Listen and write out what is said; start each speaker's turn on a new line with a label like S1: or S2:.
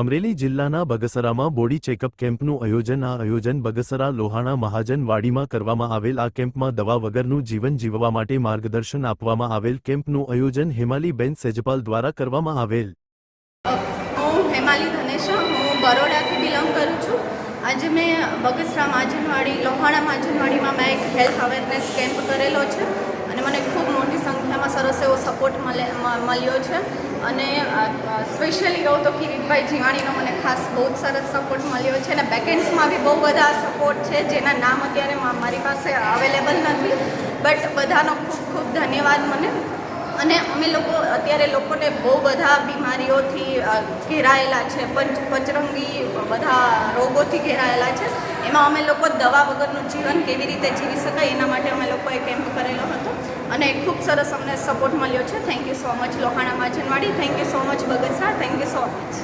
S1: અમરેલી જિલ્લાના બગસરામાં body checkup કેમ્પનું આયોજન બગસરા લોહાણા મહાજનવાડીમાં કરવામાં આવેલ આ કેમ્પમાં દવા વગરનું જીવન જીવવા માટે માર્ગદર્શન આપવામાં આવેલ કેમ્પનું આયોજન હેમાલીબેન સેજપાલ દ્વારા કરવામાં આવેલ।
S2: હું હેમાલી ધનેશા, હું બરોડાથી બિલોંગ કરું છું। આજે મેં બગસરા મહાજનવાડી લોહાણા મહાજનવાડીમાં મેં એક હેલ્થ અવેરનેસ કેમ્પ કરેલો છે અને મને ખૂબ મોટી સંખ્યામાં સરસ એવો સપોર્ટ મળ્યો છે અને સ્પેશિયલી કહું તો કિરીટભાઈ જીવાણીનો મને ખાસ બહુ જ સરસ સપોર્ટ મળ્યો છે અને બેકેન્ડ્સમાં બી બહુ બધા સપોર્ટ છે જેના નામ અત્યારે મારી પાસે અવેલેબલ નથી, બટ બધાનો ખૂબ ખૂબ ધન્યવાદ મને। અને અમે લોકો અત્યારે લોકોને બહુ બધા બીમારીઓથી ઘેરાયેલા છે, પચરંગી બધા રોગોથી ઘેરાયેલા છે, એમાં અમે લોકો દવા વગરનું જીવન કેવી રીતે જીવી શકાય એના માટે અમે લોકોએ કેમ્પ કરેલો હતો અને ખૂબ સરસ અમને સપોર્ટ મળ્યો છે। Thank you so much Lohana મહાજનવાડી, thank you so much Bagasara, thank you so much.